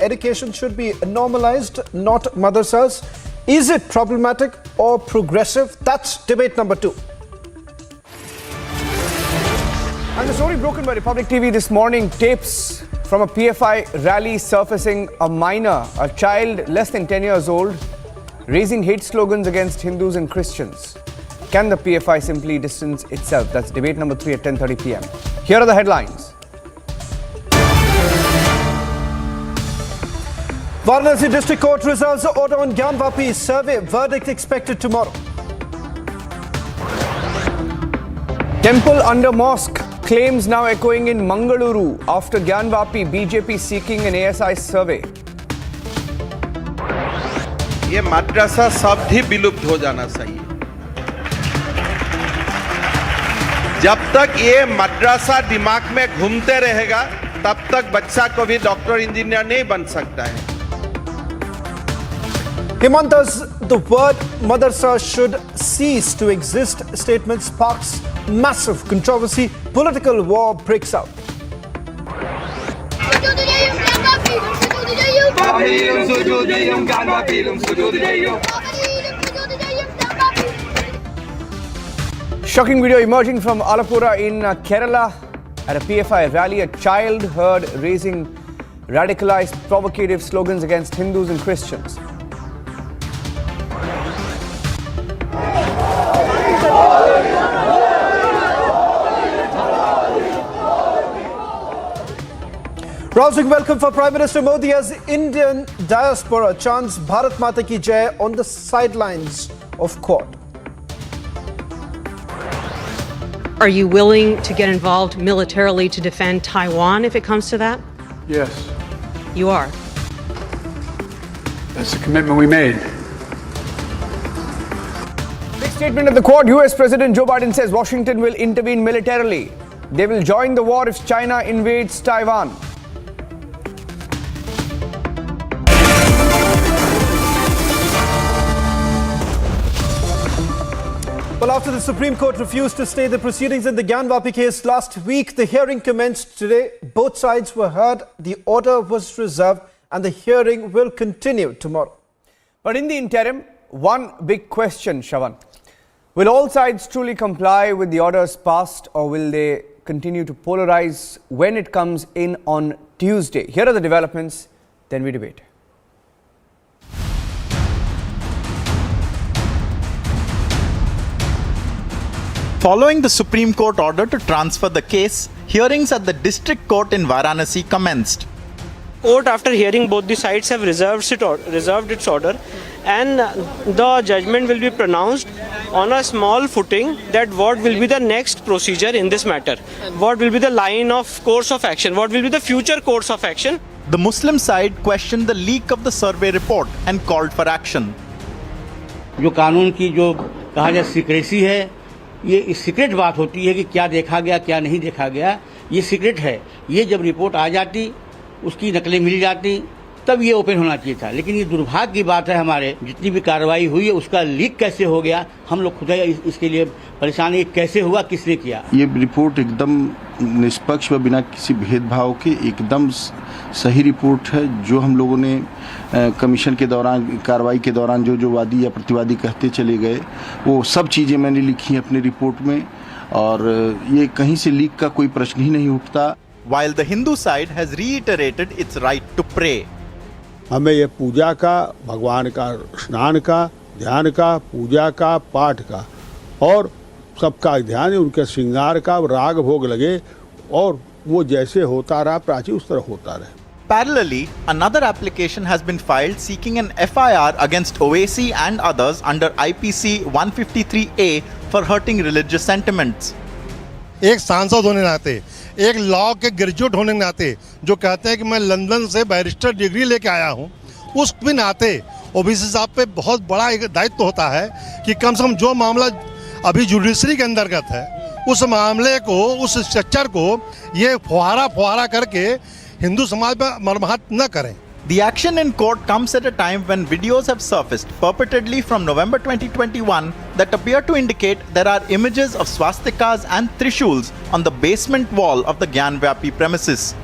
Education should be normalized, not madrasas. Is it problematic or progressive? That's debate number 2. And the story broken by Republic TV this morning, tapes from a PFI rally surfacing a minor, a child less than 10 years old, raising hate slogans against Hindus and Christians. Can the PFI simply distance itself? That's debate number 3 at 10:30 p.m. Here are the headlines. Varanasi District Court reserves the order on Gyanvapi survey. Verdict expected tomorrow. Temple under mosque. Claims now echoing in Mangaluru after Gyanvapi, BJP seeking an ASI survey. ये मद्रसा शब्द ही विलुप्त हो जाना चाहिए। जब तक ये मद्रसा दिमाग में घूमते रहेगा तब तक बच्चा को भी डॉक्टर इंजीनियर नहीं बन सकता है। Himanta's the word madrasa should cease to exist statement sparks massive controversy. Political war breaks out. Shocking video emerging from Alappuzha in Kerala. At a PFI rally, a child heard raising radicalized, provocative slogans against Hindus and Christians. Rousing welcome for Prime Minister Modi as Indian diaspora chants Bharat Mata Ki Jai on the sidelines of court. Are you willing to get involved militarily to defend Taiwan if it comes to that? Yes. You are? That's the commitment we made. Big statement of the Quad. US President Joe Biden says Washington will intervene militarily. They will join the war if China invades Taiwan. Well, after the Supreme Court refused to stay the proceedings in the Gyanvapi case last week, the hearing commenced today. Both sides were heard. The order was reserved and the hearing will continue tomorrow. But in the interim, one big question, Shravan. Will all sides truly comply with the orders passed, or will they continue to polarize when it comes in on Tuesday? Here are the developments, then we debate. Following the Supreme Court order to transfer the case, hearings at the District Court in Varanasi commenced. Court, after hearing both the sides, have reserved its order, and the judgment will be pronounced on a small footing that what will be the next procedure in this matter, what will be the line of course of action, what will be the future course of action. The Muslim side questioned the leak of the survey report and called for action. जो कानून की जो कहा जाए secrecy है, ये secret बात होती है कि क्या देखा गया क्या नहीं देखा गया, ये सीक्रेट है. ये जब रिपोर्ट आ जाती, उसकी नकलें मिल जाती, तब ये ओपन होना चाहिए था. लेकिन ये दुर्भाग्य की बात है, हमारे जितनी भी कार्रवाई हुई है उसका लीक कैसे हो गया, हम लोग खुद इसके लिए परेशान है. कैसे हुआ, किसने किया. ये रिपोर्ट एकदम निष्पक्ष व बिना किसी भेदभाव के एकदम सही रिपोर्ट है. जो हम लोगों ने कमीशन के दौरान, कार्रवाई के दौरान जो वादी या प्रतिवादी कहते चले गए, वो सब चीज़ें मैंने लिखी हैं अपनी रिपोर्ट में, और ये कहीं से लीक का कोई प्रश्न ही नहीं उठता. While the Hindu side has reiterated its right to pray. हमें ये पूजा का, भगवान का स्नान का, ध्यान का, पूजा का, पाठ का और सबका ध्यान, उनके श्रृंगार का, राग भोग लगे और वो जैसे होता रहा प्राचीन उस तरह होता रहे. Parallelly, another application has been filed seeking an FIR against Owaisi and others under IPC 153A for hurting religious sentiments. एक सांसद होने नाते, एक लॉ के ग्रेजुएट होने के नाते, जो कहते हैं कि मैं लंदन से बैरिस्टर डिग्री लेके आया हूं, उस भी नाते ओबीसी साहब पे बहुत बड़ा एक दायित्व होता है कि कम से कम जो मामला अभी जुडिशरी के अंतर्गत है, उस मामले को, उस स्ट्रक्चर को ये फुहारा करके हिंदू समाज पर मरम्मत न करें. The action in court comes at a time when videos have surfaced purportedly from November 2021 that appear to indicate there are images of swastikas and trishuls on the basement wall of the Gyanvapi premises.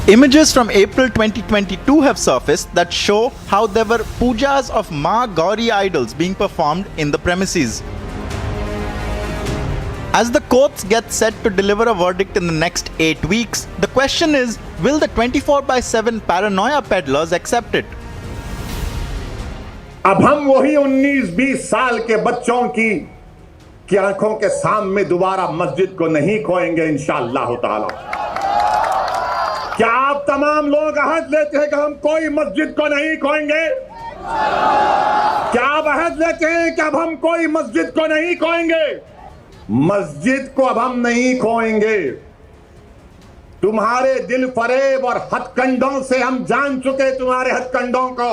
Images from April 2022 have surfaced that show how there were pujas of Ma Gauri idols being performed in the premises. As the courts get set to deliver a verdict in the next 8 weeks, the question is, will the 24/7 paranoia peddlers accept it? अब हम वही 19-20 साल के बच्चों की आंखों के सामने दोबारा मस्जिद को नहीं खोएंगे इंशाअल्लाह ताला। क्या आप तमाम लोग अहद लेते हैं कि हम कोई मस्जिद को नहीं खोएंगे? क्या आप अहद लेते हैं कि अब हम कोई मस्जिद को नहीं खोएंगे? मस्जिद को अब हम नहीं खोएंगे। तुम्हारे दिल फरेब और हथकंडों से हम जान चुके तुम्हारे हथकंडों को।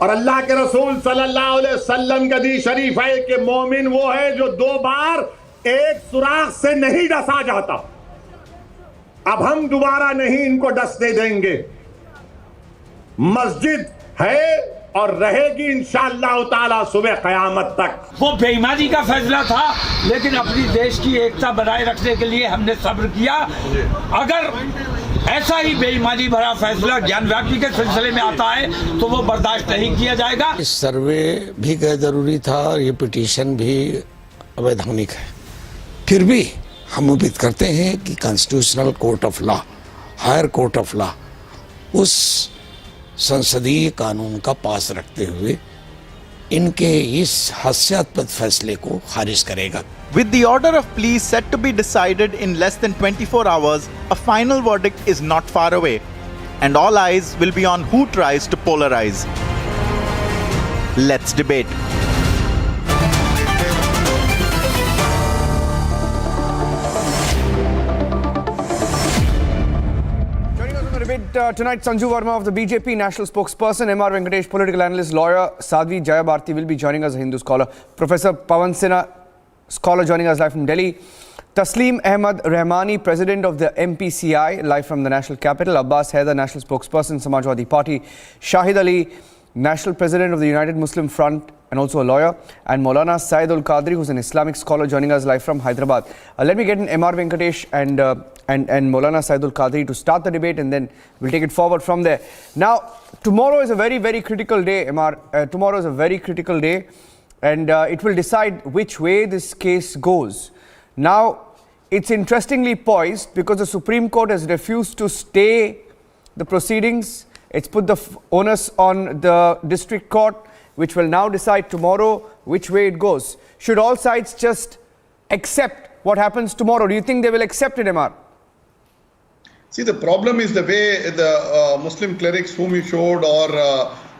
और अल्लाह के रसूल सल्लल्लाहु अलैहि वसल्लम का हदीस शरीफ है कि मोमिन वो है जो 2 बार एक सुराख से नहीं डसा जाता। अब हम दोबारा नहीं इनको डसने देंगे। मस्जिद है और रहेगी इंशाअल्लाह ताला सुबह क़यामत तक। वो बेईमानी का फैसला था, लेकिन अपनी देश की एकता बनाए रखने के लिए हमने सब्र किया। अगर ऐसा ही बेईमानी भरा फैसला ज्ञानव्यापी के सिलसिले में आता है तो वो बर्दाश्त नहीं किया जाएगा। इस सर्वे भी गैर जरूरी था और ये पिटीशन भी अवैधानिक है। फिर भी हम उम्मीद करते हैं कि constitutional court of law, higher court of law उस संसदीय कानून का पास रखते हुए इनके इस हास्यास्पद फैसले को खारिज करेगा। With the order of plea set to be decided in less than 24 hours, a final verdict is not far away, and all eyes will be on who tries to polarize. Let's debate. Tonight, Sanju Verma of the BJP national spokesperson, M.R. Venkatesh, political analyst, lawyer, Sadhvi Jayabharti will be joining us, a Hindu scholar. Professor Pawan Sinha, scholar, joining us live from Delhi. Tasleem Ahmad Rahmani, president of the MPCI, live from the national capital. Abbas Haider, national spokesperson, Samajwadi Party. Shahid Ali, national president of the United Muslim Front and also a lawyer. And Maulana Syed Ul Qadri, who's an Islamic scholar, joining us live from Hyderabad. Let me get in M.R. Venkatesh and Maulana Syed Ul Qadri to start the debate, and then we'll take it forward from there. Now, tomorrow is a very, very critical day, MR. Tomorrow is a very critical day, and it will decide which way this case goes. Now, it's interestingly poised because the Supreme Court has refused to stay the proceedings. It's put the onus on the district court, which will now decide tomorrow which way it goes. Should all sides just accept what happens tomorrow? Do you think they will accept it, MR? See, the problem is the way the Muslim clerics whom you showed, or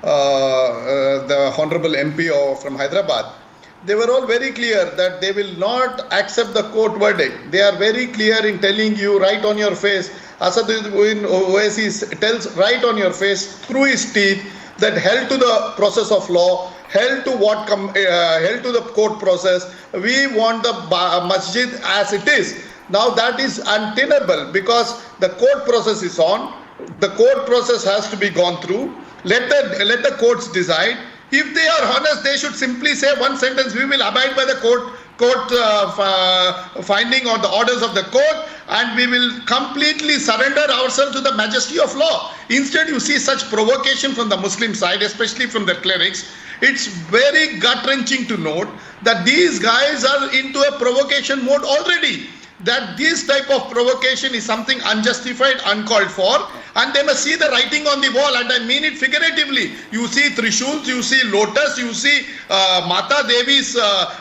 the Honorable MP from Hyderabad, they were all very clear that they will not accept the court verdict. They are very clear in telling you right on your face. Asaduddin Owaisi tells right on your face through his teeth that held to the process of law, held to the court process. We want the masjid as it is. Now that is untenable because the court process is on. The court process has to be gone through. Let the courts decide. If they are honest, they should simply say one sentence: we will abide by the court finding or the orders of the court, and we will completely surrender ourselves to the majesty of law. Instead, you see such provocation from the Muslim side, especially from the clerics. It's very gut-wrenching to note that these guys are into a provocation mode already. That this type of provocation is something unjustified, uncalled for, and they must see the writing on the wall, and I mean it figuratively. You see Trishuls, you see lotus, you see Mata Devi's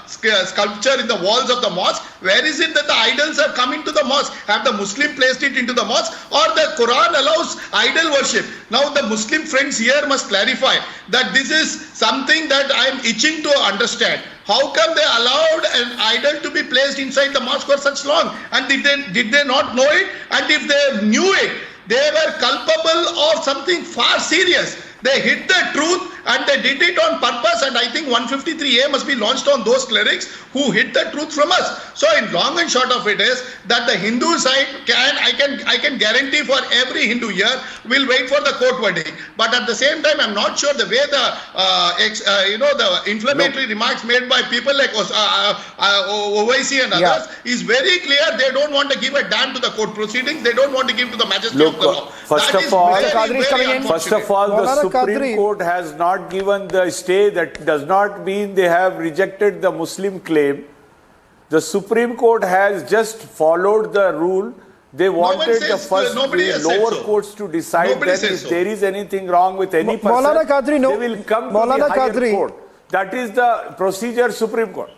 sculpture in the walls of the mosque. Where is it that the idols are coming to the mosque? Have the Muslim placed it into the mosque, or the Quran allows idol worship? Now the Muslim friends here must clarify that this is something that I am itching to understand. How come they allowed an idol to be placed inside the mosque for such long? And did they not know it? And if they knew it, they were culpable of something far serious. They hid the truth and they did it on purpose, and I think 153A must be launched on those clerics who hid the truth from us. So in long and short of it is that the Hindu side I can guarantee for every Hindu here will wait for the court verdict. But at the same time, I'm not sure the way the inflammatory remarks made by people like OIC and others is very clear. They don't want to give a damn to the court proceedings. They don't want to give to the majesty of the law. First of all, the Supreme Court has not given the stay. That does not mean they have rejected the Muslim claim. The Supreme Court has just followed the rule. They wanted the lower courts to decide that if there is anything wrong with any person, they will come to the higher court. That is the procedure, Supreme Court.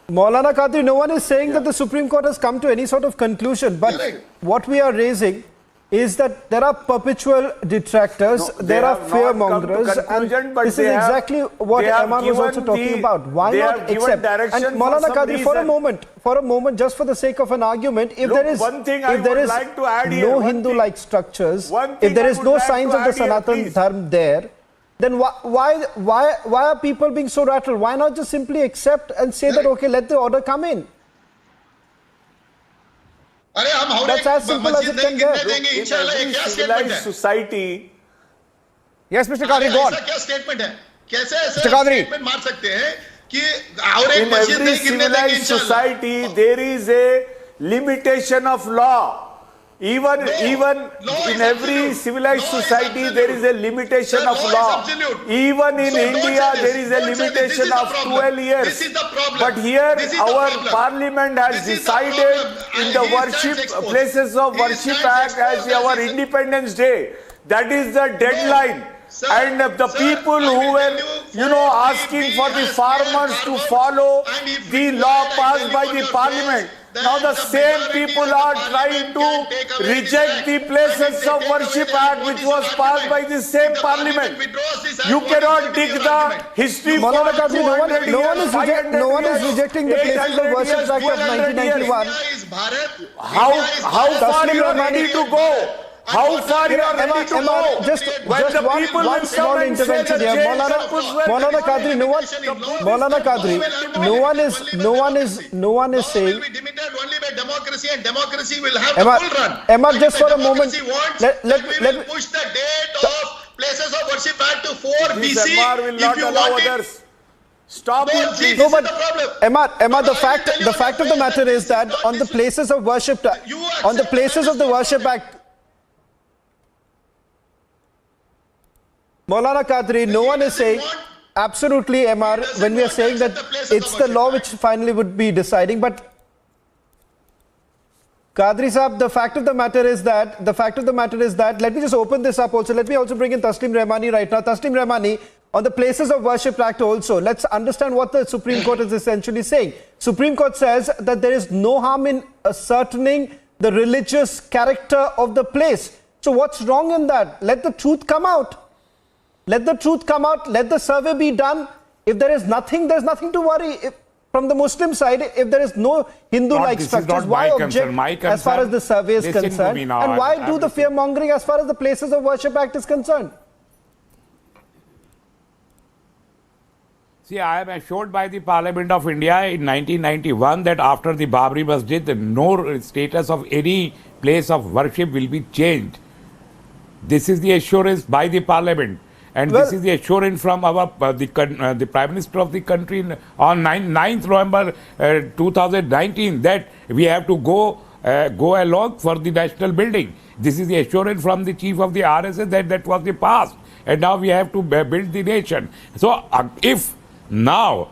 Maulana Qadri, no one is saying that the Supreme Court has come to any sort of conclusion, but what we are raising is that there are perpetual detractors, there are fear-mongers, and this is exactly what Ahmad was also talking about. Why not accept? And Maulana Qadri, for a moment, just for the sake of an argument, if there is no Hindu-like structures, if there is no signs of the Sanatan Dharma there, then why are people being so rattled? Why not just simply accept and say that, okay, let the order come in? That's as simple as it can get. In every civilized society. Yes, Mr. Qadri, go on. Mr. Qadri. In every civilized society, there is a limitation of law. Even in every civilized society, there is a limitation of law. Even in India, there is a limitation of 12 years. But here, our parliament has decided in the Places of Worship Act as our Independence Day. That is the deadline. And the people who were, asking for the farmers to follow the law passed by the parliament, now the same people are trying to reject the Places of Worship Act which was passed by the same parliament. You cannot dig the history for 200 years, no one is rejecting the Places of Worship Act of 1991. How far you are ready to go? How far you are ready to go? Just one small intervention here. Maulana Qadri, no one is saying. Only by democracy, and democracy will have the full run. Ahmad, just for a moment. Let me push the date of Places of Worship Act to 4 BC. If you want it. Stop it, please. No, but Ahmad, the fact of the matter is that on the Places of Worship, on the Places of the Worship Act, Maulana Qadri, no one is saying, absolutely, MR, when we are saying that it's the law which finally would be deciding, but Qadri Saab, the fact of the matter is that, let me just open this up also, let me also bring in Taslim Rahmani right now. Taslim Rahmani, on the Places of Worship Act also, let's understand what the Supreme Court is essentially saying. Supreme Court says that there is no harm in ascertaining the religious character of the place. So what's wrong in that? Let the truth come out. Let the truth come out, let the survey be done. If there is nothing, there's nothing to worry. From the Muslim side, if there is no Hindu-like structures, why object as far as the survey is concerned? And why do the fear-mongering as far as the Places of Worship Act is concerned? See, I am assured by the Parliament of India in 1991 that after the Babri Masjid, no status of any place of worship will be changed. This is the assurance by the Parliament. And this is the assurance from the Prime Minister of the country on 9th November 2019 that we have to go along for the national building. This is the assurance from the Chief of the RSS that was the past. And now we have to build the nation. So if now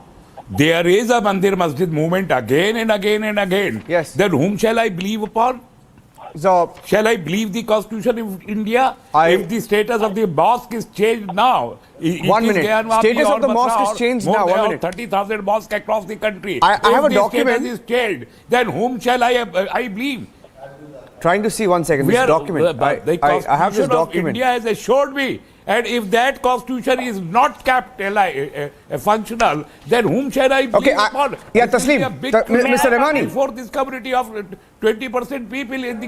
there is a Mandir Masjid movement again and again and again, then whom shall I believe upon? So, shall I believe the Constitution of India? If the status of the mosque is changed now, 1 minute. Status of the mosque is changed now. 1 minute. 30,000 mosques across the country. I have a if document. Status is changed, then whom shall I believe? Trying to see 1 second. This document. I have this document. India has assured me. And if that constitution is not kept functional, then whom shall I believe upon? Yeah, Taslim, Mr. Rahmani. For this community of 20% people in the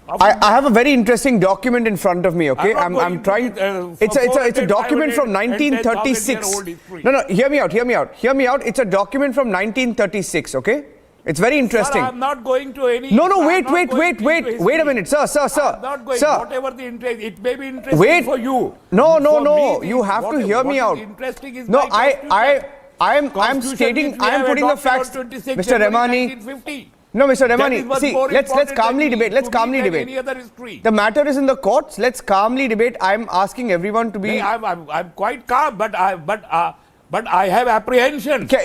I have a very interesting document in front of me. Okay, I'm trying. It's a document from 1936. No, hear me out. It's a document from 1936. Okay, it's very interesting. Sir, I'm not going to any. No, wait a minute, sir. I'm not going. Sir. Whatever the interest, it may be interesting for you. No. You have to hear me out. Interesting is no, I'm stating. I'm putting the facts, Mr. Remani. No, Mr. Remani, see, let's calmly debate. Let's calmly debate. The matter is in the courts. Let's calmly debate. I'm asking everyone to be. I'm quite calm, but I have apprehension. Do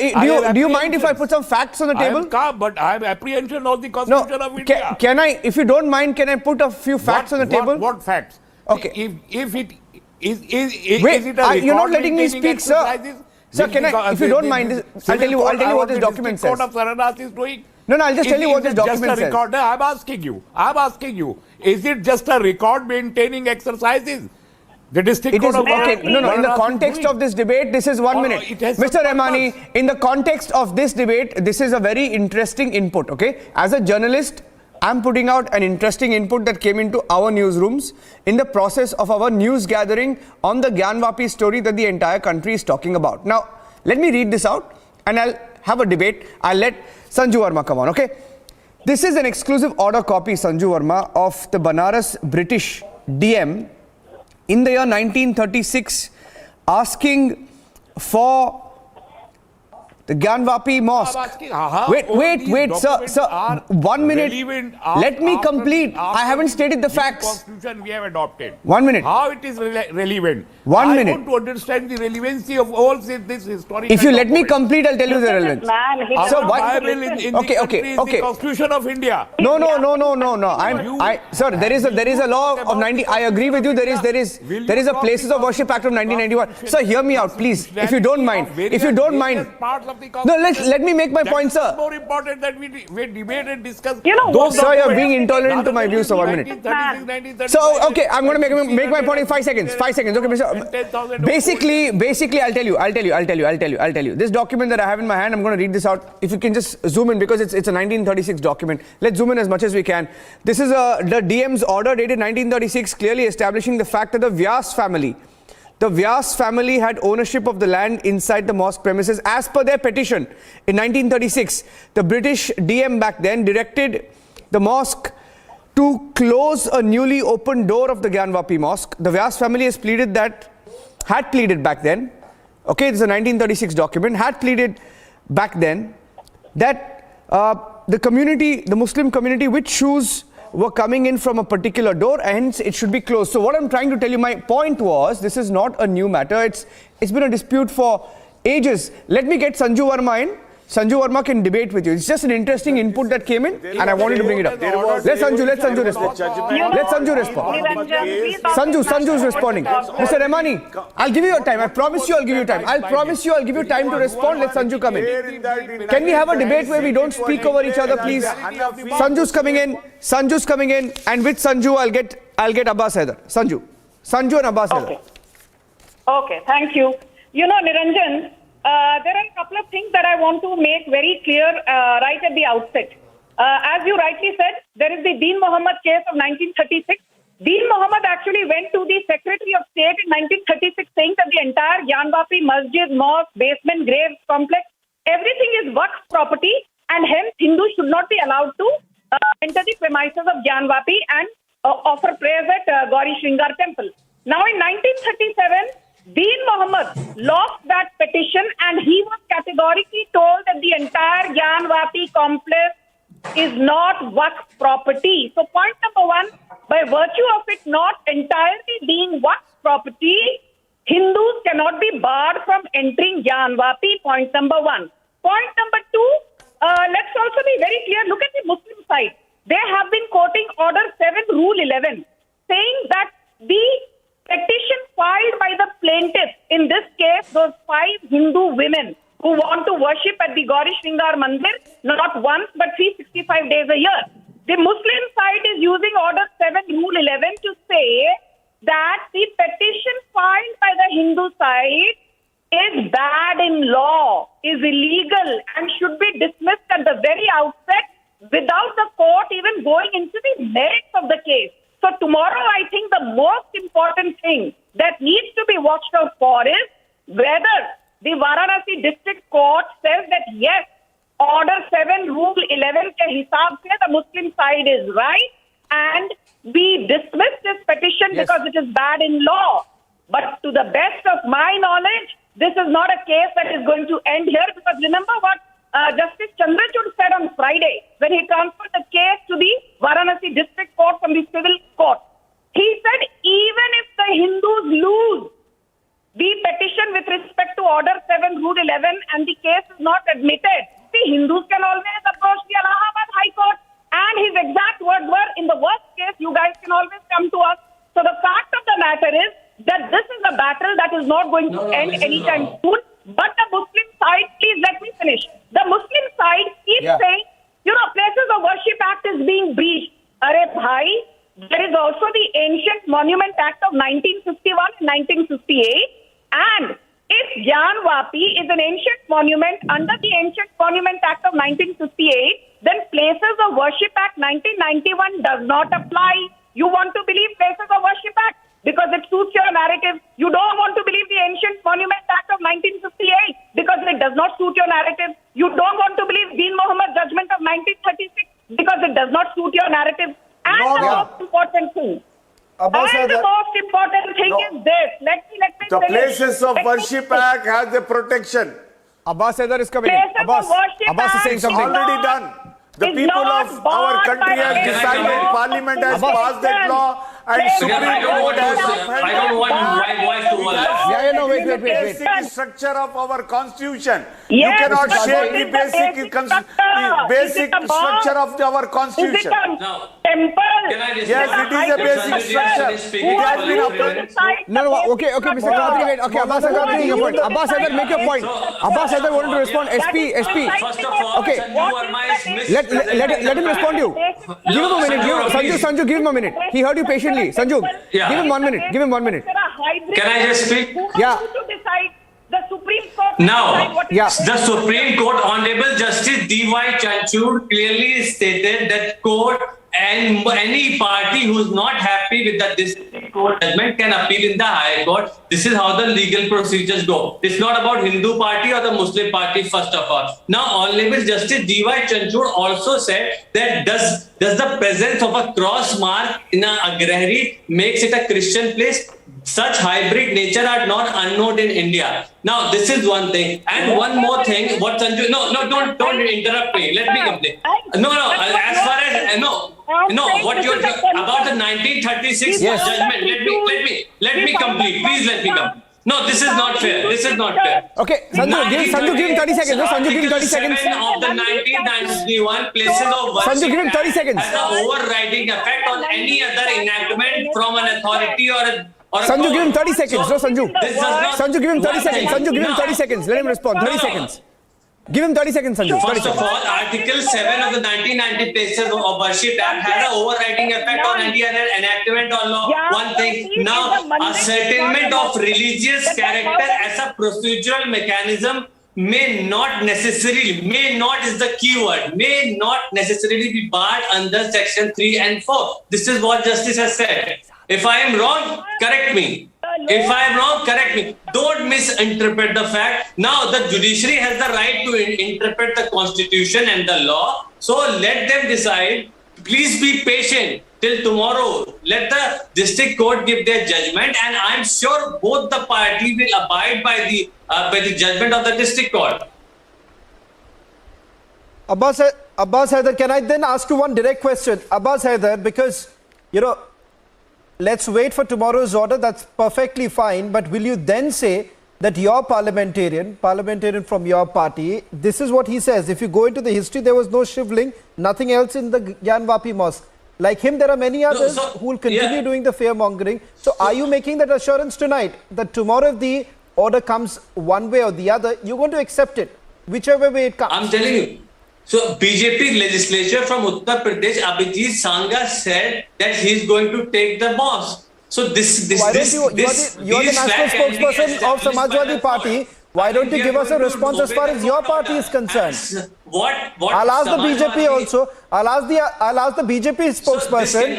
you mind if I put some facts on the table? I am calm, but I have apprehension of the Constitution of India. Can I, if you don't mind, can I put a few facts on the table? What facts? Okay. If it is it a you're not letting me speak, sir. Sir, can I, if you don't mind, I'll tell you what this document says. Court of Saranas is doing. No, I'll just tell you what this document says. I'm asking you, is it just a record maintaining exercises? The district court of in the context of this debate, this is 1 minute. Mr. Remani, in the context of this debate, this is a very interesting input, okay? As a journalist, I'm putting out an interesting input that came into our newsrooms in the process of our news gathering on the Gyanvapi story that the entire country is talking about. Now, let me read this out and I'll have a debate. I'll let Sanju Verma come on, okay? This is an exclusive order copy, Sanju Verma, of the Banaras British DM in the year 1936 asking for the Gyanvapi mosque. Wait, sir. 1 minute. Let me complete. I haven't stated the facts. Constitution we have adopted. 1 minute. How it is relevant? 1 minute. I want to understand the relevancy of all this historical. If you let me complete, I'll tell you the relevance. So why the Constitution of India? No. Sir, there is a law of 90. I agree with you. There is a Places of Worship Act of 1991. Sir, hear me out, please. If you don't mind. No, let me make my point, sir. It's more important that we debate and discuss. Sir, you're being intolerant to my views, so 1 minute. So, okay, I'm going to make my point in 5 seconds. 5 seconds, okay, Mr. Basically, I'll tell you. This document that I have in my hand, I'm going to read this out. If you can just zoom in, because it's a 1936 document. Let's zoom in as much as we can. This is the DM's order dated 1936, clearly establishing the fact that the Vyas family had ownership of the land inside the mosque premises as per their petition. In 1936, the British DM back then directed the mosque to close a newly opened door of the Gyanvapi mosque. The Vyas family had pleaded back then, okay, this is a 1936 document, had pleaded back then that the Muslim community with shoes were coming in from a particular door, and hence it should be closed. So what I'm trying to tell you, my point was, this is not a new matter. It's been a dispute for ages. Let me get Sanju Verma in. Sanju Verma can debate with you. It's just an interesting input that came in, and I wanted to bring it up. Let Sanju respond. Let Sanju respond. Sanju's responding. Mr. Remani, I'll give you your time. I promise you I'll give you time. I'll give you time to respond. Let Sanju come in. Can we have a debate where we don't speak over each other, please? Sanju's coming in, and with Sanju I'll get Abbas Haider. Sanju and Abbas Haider. Okay, thank you. Niranjan, there are a couple of things that I want to make very clear right at the outset. As you rightly said, there is the Deen Muhammad case of 1936. Deen Muhammad actually went to the Secretary of State in 1936 saying that the entire Gyanvapi masjid, mosque, basement, graves complex, everything is Waqf property, and hence Hindus should not be allowed to enter the premises of Gyanvapi and offer prayers at Gauri Shringar temple. Now in 1937, Deen Muhammad lost that petition and he was categorically told that the entire Gyanvapi complex is not Waqf property. So point number one, by virtue of it not entirely being Waqf property, Hindus cannot be barred from entering Gyanvapi, point number one. Point number two, let's also be very clear, look at the Muslim side. They have been quoting Order 7, Rule 11, saying that the petition filed by the plaintiffs, in this case, those 5 Hindu women who want to worship at the Gauri Shringar Mandir, not once but 365 days a year. The Muslim side is using Order 7, Rule 11 to say that the petition filed by the Hindu side is bad in law, is illegal, and should be dismissed at the very outset without the court even going into the merits of the case. So tomorrow, I think the most important thing that needs to be watched out for is whether the Varanasi District Court says that yes, Order 7, Rule 11 ke hisab se the Muslim side is right and we dismiss this petition because it is bad in law. But to the best of my knowledge, this is not a case that is going to end here, because remember what Justice Chandrachud said on Friday when he transferred the case to the Varanasi District Court from the Civil Court. He said even if the Hindus lose the petition with respect to Order 7, Rule 11 and the case is not admitted, the Hindus can always approach the Allahabad High Court, and his exact words were, in the worst case, you guys can always come to us. So the fact of the matter is that this is a battle that is not going to end anytime soon. But the Muslim side, please let me finish. The Muslim side keeps saying, Places of Worship Act is being breached. Arey bhai, there is also the Ancient Monument Act of 1951 and 1958, and if Gyanvapi is an ancient monument under the Ancient Monument Act of 1958, then Places of Worship Act 1991 does not apply. You want to believe Places of Worship Act because it suits your narrative. You don't want to believe the Ancient Monument Act of 1958 because it does not suit your narrative. You don't want to believe Deen Mohammed judgment of 1936 because it does not suit your narrative. And the most important thing. The most important thing is this. Let me The finish. Places of Worship Act has a protection. Abbas Haider is coming. Places of Worship Abbas is saying Act something. Already done. The people of our country have decided, Parliament has passed that law, and Supreme Court has upheld I don't want my voice to overlap. Wait. the basic structure of our constitution. Yes, You cannot but shake what the is the basic basic structure of our Is it constitution. a temple? Can I just Yes, it is a basic structure. It has been upheld. No, okay, Mr. Khatri, wait. Okay, Abbas Haider making your point. Abbas Haider, make your point. Abbas Haider wanted to respond. SP. First of all, Okay. Sanju Verma is Let him respond to you. Give him a minute. Sanju, give him a minute. He heard you patiently. Sanju, Yeah. give him 1 minute. Give him 1 minute. Can I just speak? Yeah. To decide the Supreme Court. Now, Yeah. the Supreme Court, Honorable Justice D.Y. Chandrachud clearly stated that court and any party who is not happy with the district court judgment can appeal in the High Court. This is how the legal procedures go. It's not about Hindu party or the Muslim party, first of all. Now, Honorable Justice D.Y. Chandrachud also said that does the presence of a cross mark in an agrahari makes it a Christian place? Such hybrid nature are not unknown in India. Now, this is one thing. And one more thing, what Sanju, don't interrupt me. Let me complete. No, as far as, what you're, about the 1936 judgment, let me complete. Please let me complete. No, this is not fair. This is not fair. Okay, Sanju, give him 30 seconds. No, Sanju, give him 30 seconds. 7 of the 1991 Places of Worship Sanju, give him 30 seconds. has an overriding effect on any other enactment from an authority or a Sanju, give him 30 seconds. No, Sanju. This does not- Sanju, give him 30 seconds. One Sanju, give him thing. 30 seconds. Let him respond. 30 seconds. Give him 30 seconds, Sanju. 30 First of seconds. all, Article 7 of the 1990 Places of Worship Act has an overriding effect on any other enactment or law. One thing, now a settlement of religious character as a procedural mechanism may not is the key word, may not necessarily be barred under section 3 and 4. This is what Justice has said. If I am wrong, correct me. If I am wrong, correct me. Don't misinterpret the fact. Now, the judiciary has the right to interpret the constitution and the law. So let them decide. Please be patient till tomorrow. Let the district court give their judgment, and I'm sure both the party will abide by the judgment of the district court. Abbas Haider, can I then ask you one direct question? Abbas Haider, because, let's wait for tomorrow's order, that's perfectly fine, but will you then say that your parliamentarian from your party, this is what he says, if you go into the history, there was no shivling, nothing else in the Gyanvapi mosque. Like him, there are many others who will continue doing the fear-mongering. So are you making that assurance tonight, that tomorrow if the order comes one way or the other, you're going to accept it, whichever way it comes? I'm telling you. So BJP legislature from Uttar Pradesh, Abhijit Sangha said that he's going to take the mosque. So Why don't you are the national spokesperson of Samajwadi Party. Why don't you give us a response as far as your party is concerned? I'll ask the BJP also. I'll ask the BJP spokesperson.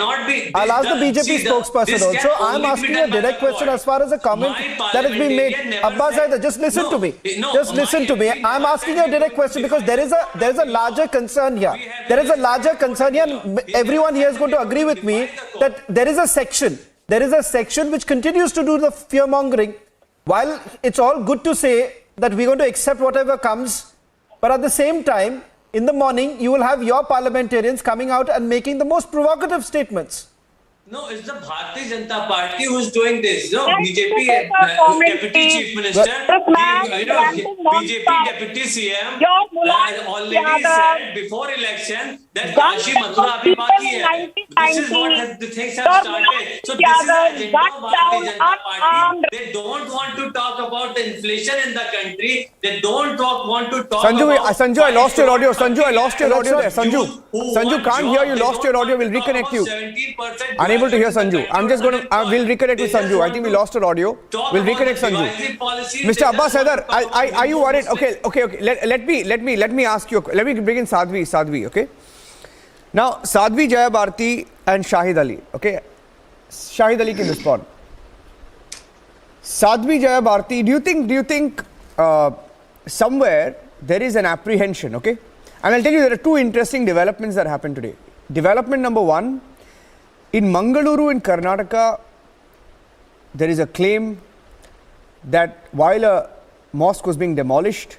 I'll ask the BJP spokesperson also. I'm asking a direct question as far as a comment that has been made. Abbas Haider, just listen to me. Just listen to me. I'm asking a direct question because there is a larger concern here. There is a larger concern here, and everyone here is going to agree with me that there is a section. There is a section which continues to do the fear mongering. While it's all good to say that we're going to accept whatever comes, but at the same time, in the morning, you will have your parliamentarians coming out and making the most provocative statements. No, it's the Bharatiya Janata Party who's doing this. No, BJP Deputy Chief Minister, BJP Deputy CM already said before election that Kashi Mathura abhi baki hai. This is what the things have started. So this is the agenda of Bharatiya Janata Party. They don't want to talk about the inflation in the country. They don't want to talk about... Sanju, I lost your audio. Sanju, I lost your audio there. Sanju, can't hear you. Lost your audio. We'll reconnect you. Unable to hear Sanju. I'm just going to... we'll reconnect with Sanju. I think we lost her audio. We'll reconnect Sanju. Mr. Abbas Haider, are you worried? Okay. Let me ask you. Let me bring in Sadhvi, okay? Now, Sadhvi Jayabharati and Shahid Ali, okay? Shahid Ali can respond. Sadhvi Jayabharati, do you think somewhere there is an apprehension, okay? And I'll tell you there are two interesting developments that happened today. Development number one, in Mangaluru in Karnataka, there is a claim that while a mosque was being demolished,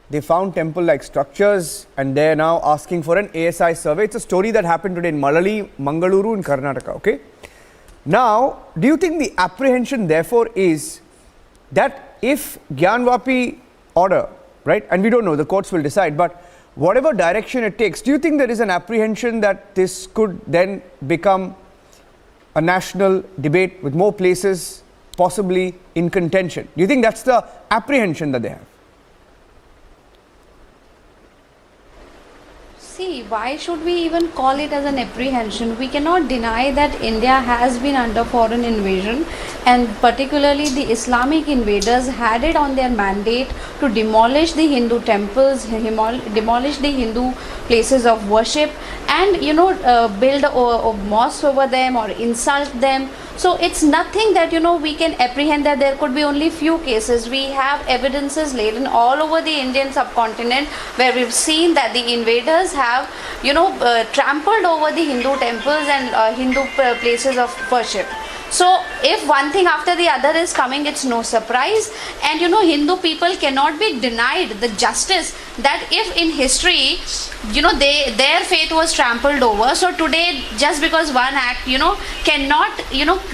they found temple-like structures and they're now asking for an ASI survey. It's a story that happened today in Malali, Mangaluru in Karnataka, okay? Now, do you think the apprehension therefore is that if Gyanvapi order, right, and we don't know, the courts will decide, but whatever direction it takes, do you think there is an apprehension that this could then become a national debate with more places possibly in contention? Do you think that's the apprehension that they have? See, why should we even call it as an apprehension? We cannot deny that India has been under foreign invasion, and particularly the Islamic invaders had it on their mandate to demolish the Hindu temples, demolish the Hindu places of worship, and build a mosque over them or insult them. So it's nothing that we can apprehend that there could be only few cases. We have evidences laden all over the Indian subcontinent where we've seen that the invaders have trampled over the Hindu temples and Hindu places of worship. So if one thing after the other is coming, it's no surprise. And Hindu people cannot be denied the justice that if in history, their faith was trampled over. So today, just because one act, cannot,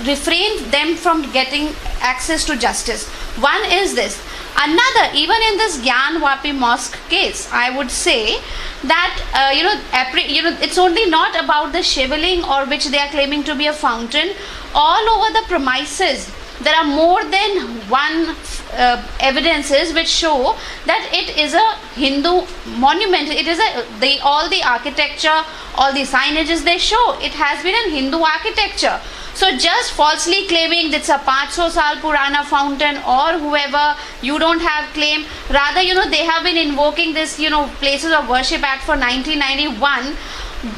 refrain them from getting access to justice. One is this. Another, even in this Gyanvapi mosque case, I would say that it's only not about the shivaling or which they are claiming to be a fountain. All over the premises, there are more than one evidences which show that it is a Hindu monument. It is all the architecture, all the signages they show it has been a Hindu architecture. So just falsely claiming it's a 500 saal purana fountain or whoever, you don't have claim. Rather, they have been invoking this, Places of Worship Act for 1991.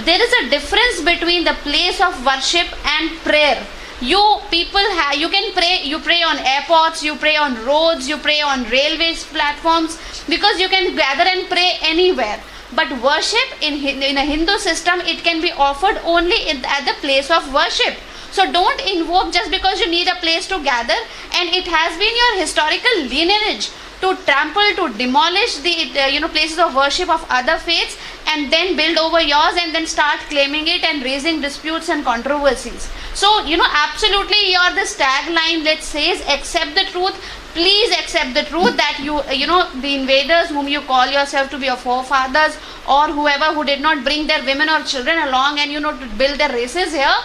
There is a difference between the place of worship and prayer. You people you can pray. You pray on airports, you pray on roads, you pray on railways platforms, because you can gather and pray anywhere. But worship in a Hindu system, it can be offered only at the place of worship. So don't invoke just because you need a place to gather, and it has been your historical lineage to trample, to demolish the places of worship of other faiths and then build over yours and then start claiming it and raising disputes and controversies. So absolutely your this tagline, let's say, is accept the truth. Please accept the truth that the invaders whom you call yourself to be your forefathers or whoever who did not bring their women or children along and to build their races here.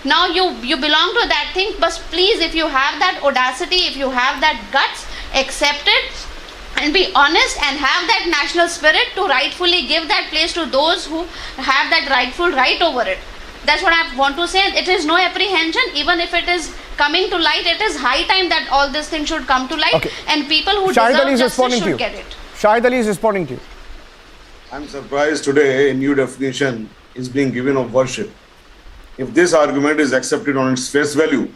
Now you belong to that thing, but please, if you have that audacity, if you have that guts, accept it and be honest and have that national spirit to rightfully give that place to those who have that rightful right over it. That's what I want to say. It is no apprehension. Even if it is coming to light, it is high time that all these things should come to light, and people who deserve justice should get it. Shahid Ali is responding to you. I'm surprised today a new definition is being given of worship. If this argument is accepted on its face value,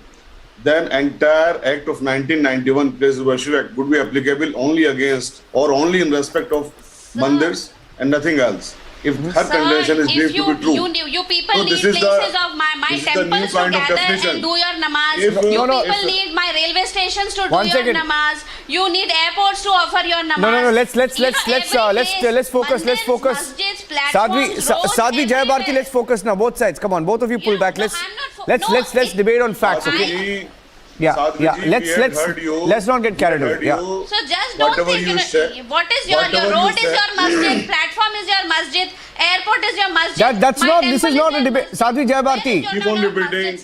then entire Act of 1991 Place Worship Act would be applicable only against or only in respect of mandirs and nothing else. If her contention is believed to be true. You people need places of my temples to gather and do your namaz. You people need my railway stations to do your namaz. You need airports to offer your namaz. No. Let's focus. Sadhvi Jayabharti, let's focus now. Both sides. Come on, both of you pull back. Let's debate on facts. Okay. Let's not get carried away. So just don't think, what is your road is your masjid, platform is your masjid, airport is your masjid. That's not, this is not a debate. Sadhvi Jayabharti. Keep on repeating.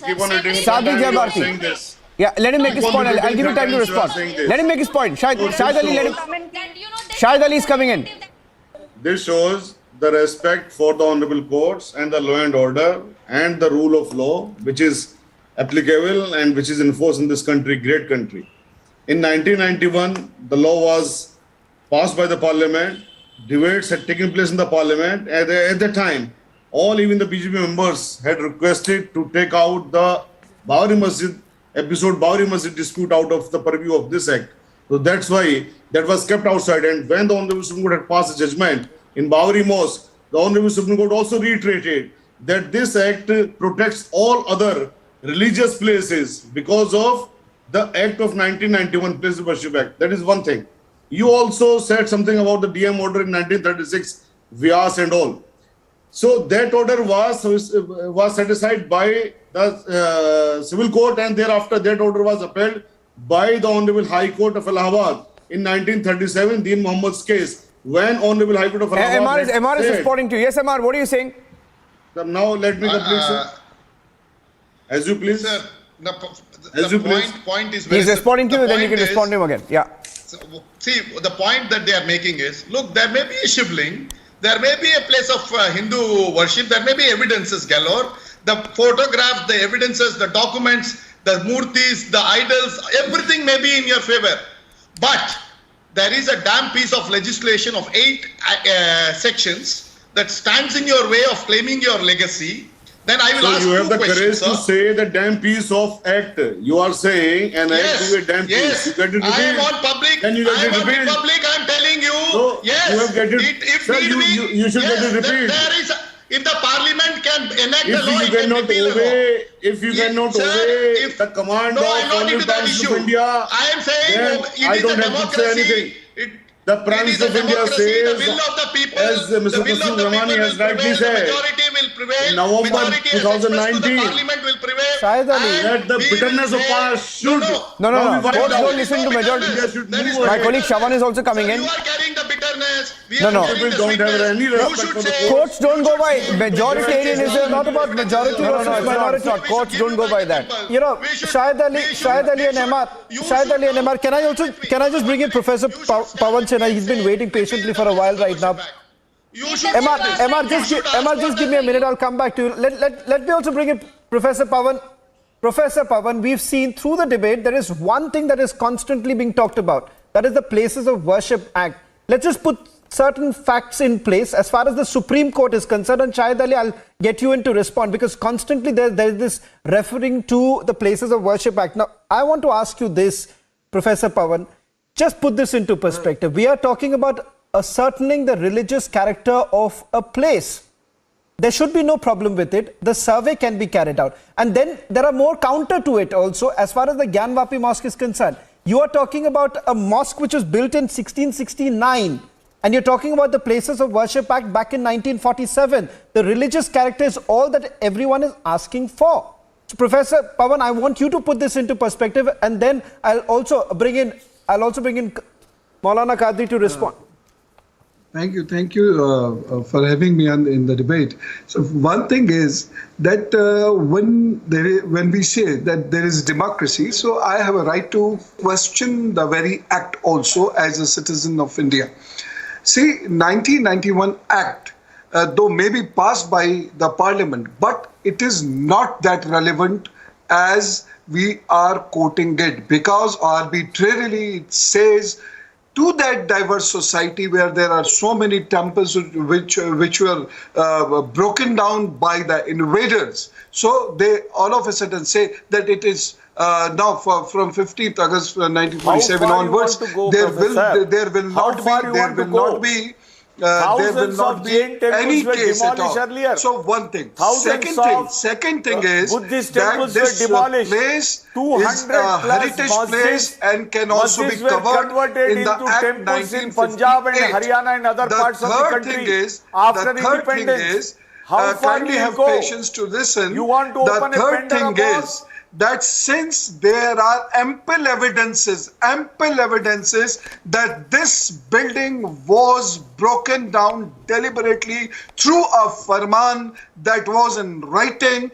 Sadhvi Jayabharti. Yeah, let him make his point. I'll give you time to respond. Let him make his point. Shahid Ali, let him. Shahid Ali is coming in. This shows the respect for the honorable courts and the law and order and the rule of law, which is applicable and which is enforced in this country, great country. In 1991, the law was passed by the parliament. Debates had taken place in the parliament. At the time, even the BJP members had requested to take out the Bawri Masjid dispute out of the purview of this act. So that's why that was kept outside. And when the Honorable Supreme Court had passed a judgment in Bawri Mosque, the Honorable Supreme Court also reiterated that this act protects all other religious places because of the Act of 1991 Place Worship Act. That is one thing. You also said something about the DM order in 1936, Vyas and all. So that order was set aside by the civil court, and thereafter that order was upheld by the Honorable High Court of Allahabad in 1937, Deen Muhammad's case, when Honorable High Court of Allahabad MR is responding to you. Yes, MR, what are you saying? Now let me complete, sir. As you please. Sir, the point is very He's responding to you, then you can respond to him again. Yeah. See, the point that they are making is, look, there may be a shivling, there may be a place of Hindu worship, there may be evidences galore, the photographs, the evidences, the documents, the murtis, the idols, everything may be in your favor. But there is a damn piece of legislation of 8 sections that stands in your way of claiming your legacy. Then I will ask you have the courage to say the damn piece of act. You are saying an act to a damn piece. You get it I am on public. Can you get it repeated? Public. I am telling you. So yes. You have get it. If Sir, need be, you should get it repeated. There is. If the parliament can enact a law, if you cannot obey the command of the Prime Minister of India, I am saying I don't have to say anything. The Prime Minister of India says, as Mr. Prasid Ramani has rightly said, in November 2019, that the bitterness of past should No. Courts don't listen to majority. My colleague Shawan is also coming in. You are carrying the bitterness. No. People don't have any respect for the courts. Don't go by majoritarianism. Not about majority versus minority. Courts don't go by that. You know, Shahid Ali and MR. Can I just bring in Professor Pawan Sinha? He's been waiting patiently for a while right now. MR, just give me a minute. I'll come back to you. Let me also bring in Professor Pawan. Professor Pawan, we've seen through the debate, there is one thing that is constantly being talked about. That is the Places of Worship Act. Let's just put certain facts in place as far as the Supreme Court is concerned. And Shahid Ali, I'll get you in to respond, because constantly there's this referring to the Places of Worship Act. Now, I want to ask you this, Professor Pawan. Just put this into perspective. We are talking about ascertaining the religious character of a place. There should be no problem with it. The survey can be carried out. And then there are more counter to it also as far as the Gyanvapi mosque is concerned. You are talking about a mosque which was built in 1669. And you're talking about the Places of Worship Act back in 1947. The religious character is all that everyone is asking for. So Professor Pawan, I want you to put this into perspective, and then I'll also bring in Maulana Qadri to respond. Thank you for having me in the debate. So one thing is that when we say that there is democracy, so I have a right to question the very act also as a citizen of India. See, 1991 Act though maybe passed by the parliament, but it is not that relevant as we are quoting it, because arbitrarily it says to that diverse society where there are so many temples which were broken down by the invaders. So they all of a sudden say that it is now from 15th August 1947 onwards, there will not be any case at all. Earlier. So one thing. Second thing is Buddhist that this demolished. place is a heritage place and can also be covered in the Act 1958. Punjab and Haryana and other parts of the country after independence. Kindly have patience to listen. You want to open the third thing is that since there are ample evidences that this building was broken down deliberately through a farman that was in writing,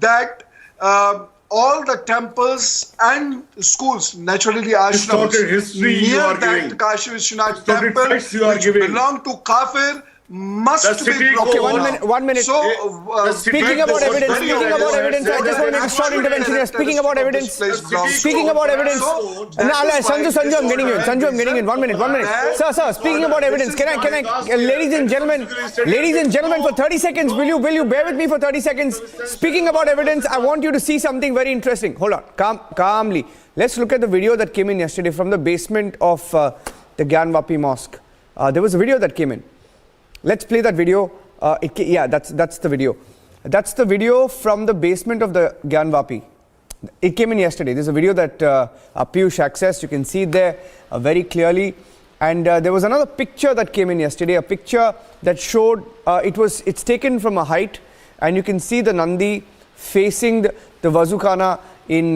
that all the temples and schools, naturally the ashrams near that Kashi Vishwanath temple, which belong to Kafir, must be broken. Okay, 1 minute. So, speaking about evidence, I just want to make a short intervention here. Speaking about evidence. No, Sanju, I'm getting you in. 1 minute. Sir, speaking about evidence, can I, ladies and gentlemen, for 30 seconds, will you bear with me for 30 seconds? Speaking about evidence, I want you to see something very interesting. Hold on, calmly. Let's look at the video that came in yesterday from the basement of the Gyanvapi mosque. There was a video that came in. Let's play that video. That's the video. That's the video from the basement of the Gyanvapi. It came in yesterday. There's a video that Piyush accessed. You can see it there very clearly. And there was another picture that came in yesterday. A picture that showed it's taken from a height, and you can see the Nandi facing the Vazukhana in.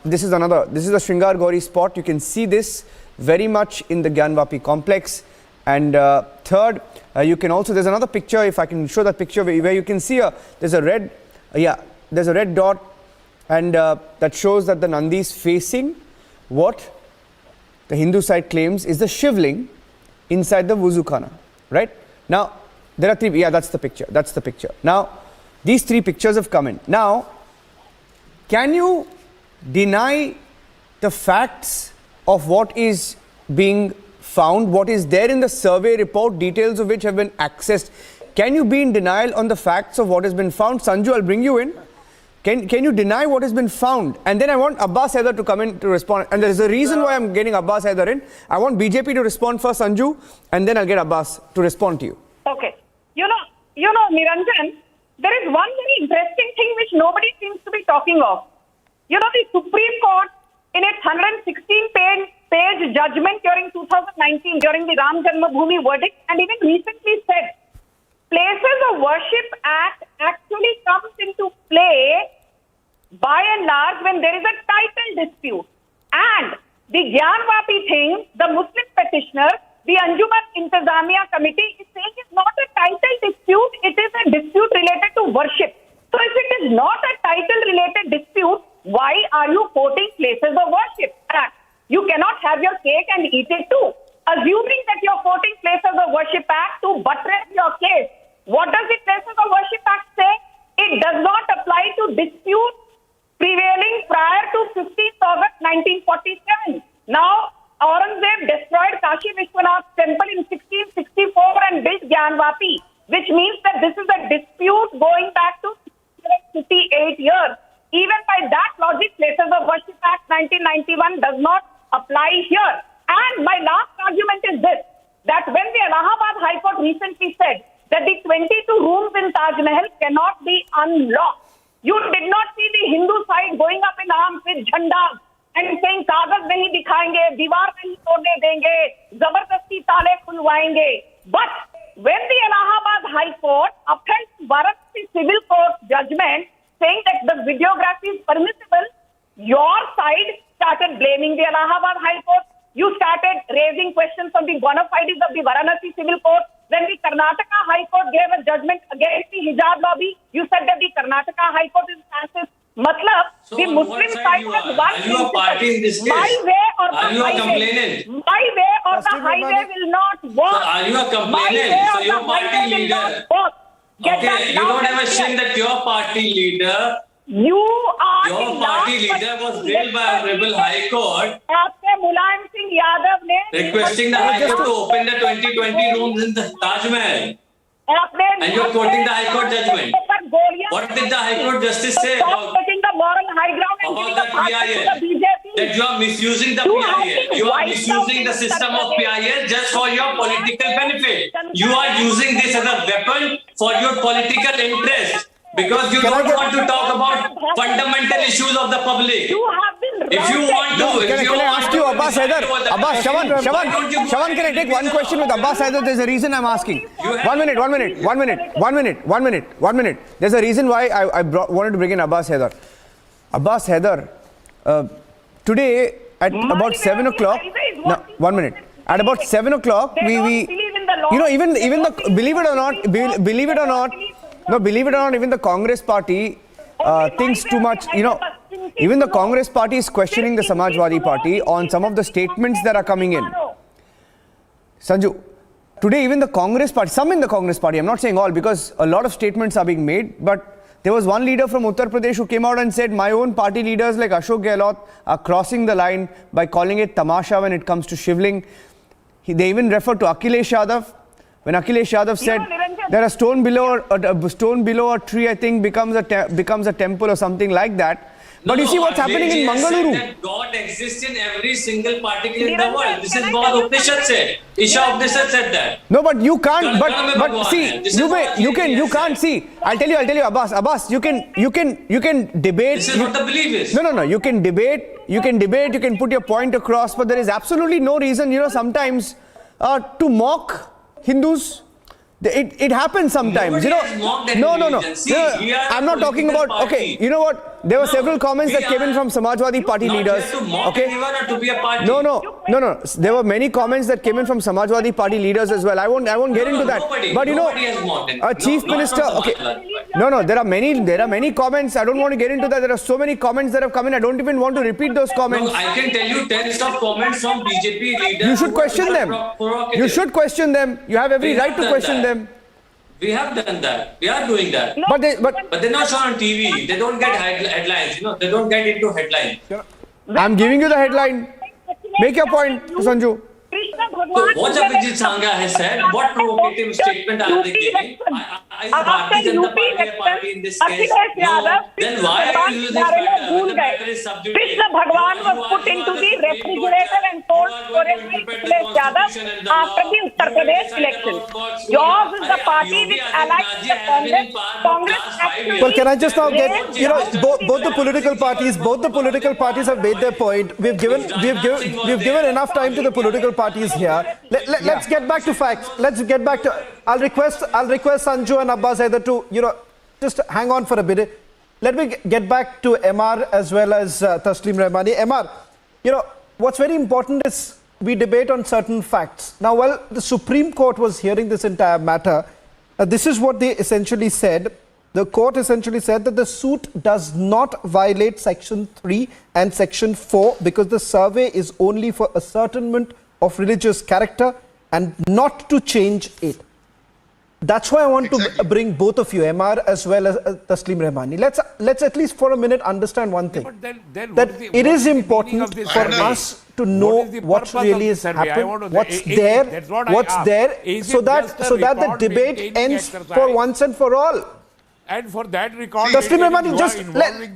This is the Shringar Gauri spot. You can see this very much in the Gyanvapi complex. And third, you can also, there's another picture, if I can show that picture, where you can see there's a red dot, and that shows that the Nandi is facing what the Hindu side claims is the Shivling inside the Vazukhana, right? Now, there are three, that's the picture. Now, these three pictures have come in. Now, can you deny the facts of what is being found, what is there in the survey report, details of which have been accessed? Can you be in denial on the facts of what has been found? Sanju, I'll bring you in. Can you deny what has been found? And then I want Abbas Haider to come in to respond. And there is a reason why I'm getting Abbas Haider in. I want BJP to respond first, Sanju, and then I'll get Abbas to respond to you. Okay. You know, Niranjan, there is one very interesting thing which nobody seems to be talking of. You know, the Supreme Court, in its 116-page judgment during 2019, during the Ram Janmabhoomi verdict, and even recently said, Places of Worship Act actually comes into play by and large when there is a title dispute. And the Gyanvapi thing, the Muslim petitioner, the Anjuman Intizamiya Committee is saying it's not a title dispute, it is a dispute related to worship. So if it is not a title-related dispute, why are you quoting Places of Worship Act? You cannot have your cake and eat it too. Assuming that you're quoting Places of Worship Act to buttress your case, what does the Places of Worship Act say? It does not apply to disputes prevailing prior to 15th August 1947. Now, Aurangzeb destroyed Kashi Vishwanath temple in 1664 and built Gyanvapi, which means that this is a dispute going back to 58 years. Even by that logic, Places of Worship Act 1991 does not apply here. And my last argument is this, that when the Allahabad High Court recently said that the 22 rooms in Taj Mahal cannot be unlocked, you did not see the Hindu side going up in arms with jhandas and saying, Kagaz nahi dikhayenge, diwar nahi todne denge, zabardasti taale khulwayenge. But when the Allahabad High Court upheld Varanasi Civil Court judgment saying that the videography is permissible, your side started blaming the Allahabad High Court. You started raising questions on the bona fides of the Varanasi Civil Court. When the Karnataka High Court gave a judgment against the hijab lobby, you said that the Karnataka High Court is fascist. Matlab, So the Muslim side has one Are you a party in this case? My way or the Are you a highway. complainant? My way or the highway will not work. So are you a complainant? My way So or your the party highway will leader. not work. Get that Okay, you don't have a shame that your party leader, You are your the party last leader was person grilled by Honorable High Court आपने मुलायम सिंह यादव ने requesting the High Court to open the 2020 rooms in the Taj Mahal. And you're quoting the High Court judgment. What did the High Court justice say about the moral high ground and giving the a pass to PIL? the BJP? That you are misusing the PIL. You are misusing the system of PIL just for your political benefit. You are using this as a weapon for your political interest because you don't want to talk about fundamental issues of the public. If you want to, can I ask you, Abbas Haider? Abbas, Shawan, can I take one question with Abbas Haider? There's a reason I'm asking. 1 minute. There's a reason why I wanted to bring in Abbas Haider. Abbas Haider, today at about 7 o'clock. No, 1 minute. At about 7 o'clock, we you know, even the believe it or not, even the Congress party thinks too much. You know, even the Congress party is questioning the Samajwadi Party on some of the statements that are coming in. Sanju, today even the Congress party, some in the Congress party, I'm not saying all because a lot of statements are being made, but there was one leader from Uttar Pradesh who came out and said, my own party leaders like Ashok Gehlot are crossing the line by calling it tamasha when it comes to shivling. They even referred to Akhilesh Yadav. When Akhilesh Yadav said there are stone below a tree, I think becomes a temple or something like that. But you see what's happening in Mangaluru. That God exists in every single particle in the world. This is what Upanishad said. Isha Upanishad said that. No, but you can't. But see, you can't see. I'll tell you, Abbas. You can debate. This is what the belief is. No. You can debate. You can put your point across. But there is absolutely no reason, sometimes to mock Hindus. It happens sometimes, No. See, I'm not talking about. Okay, you know what? There were several comments that came in from Samajwadi Party leaders. Okay. No. There were many comments that came in from Samajwadi Party leaders as well. I won't get into that. But a chief minister. Okay. No. There are many comments. I don't want to get into that. There are so many comments that have come in. I don't even want to repeat those comments. No, I can tell you tens of comments from BJP leaders. You should question them. You should question them. You have every right to question them. We have done that. We are doing that. No, but they're not shown on TV. They don't get headlines. They don't get into headlines. I'm giving you the headline. Make your point, Sanju. So what Abhijit Sangha has said, what provocative statement are they giving? Is Bharatiya Janata Party a party in this case? No. Then why are you using this matter? The matter is subjugated. Krishna Bhagwan was put into the refrigerator and cold storage by Akhilesh Yadav after the Uttar Pradesh election. Yours is the party which allies with Congress actually. Well, can I just now get, both the political parties have made their point. We've given enough time to the political parties here. Let's get back to facts. Let's get back to. I'll request Sanju and Abbas Haider to just hang on for a bit. Let me get back to MR as well as Taslim Rahmani. MR, what's very important is we debate on certain facts. Now, while the Supreme Court was hearing this entire matter, this is what they essentially said. The court essentially said that the suit does not violate Section 3 and Section 4 because the survey is only for ascertainment of religious character and not to change it. That's why I want to bring both of you, MR as well as Taslim Rahmani. Let's at least for a minute understand one thing. That it is important for us to know what really has happened, what's there, so that the debate ends for once and for all. And for that record, Taslim Rahmani,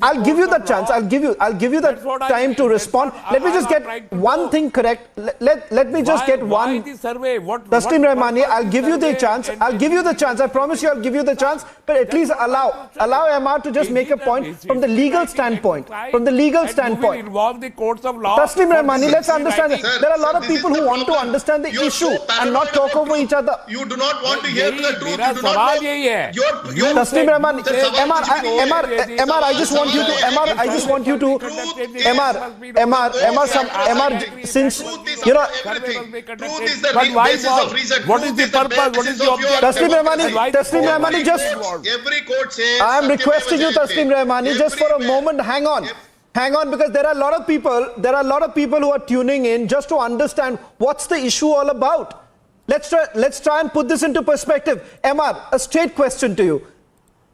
I'll give you the chance. I'll give you the time to respond. Let me just get one thing correct. Let me just get one. Taslim Rahmani, I'll give you the chance. I promise you, I'll give you the chance. But at least allow MR to just make a point from the legal standpoint. Involve the courts of law. Taslim Rahmani, let's understand it. There are a lot of people who want to understand the issue and not talk over each other. You do not want to hear the truth. You do not know. Taslim Rahmani, MR, I just want you to, since, truth is the basis of reason. What is the purpose? What is the objective? Taslim Rahmani, just, every court says, I am requesting you, Taslim Rahmani, just for a moment, hang on, because there are a lot of people who are tuning in just to understand what's the issue all about. Let's try and put this into perspective. Emma, a straight question to you.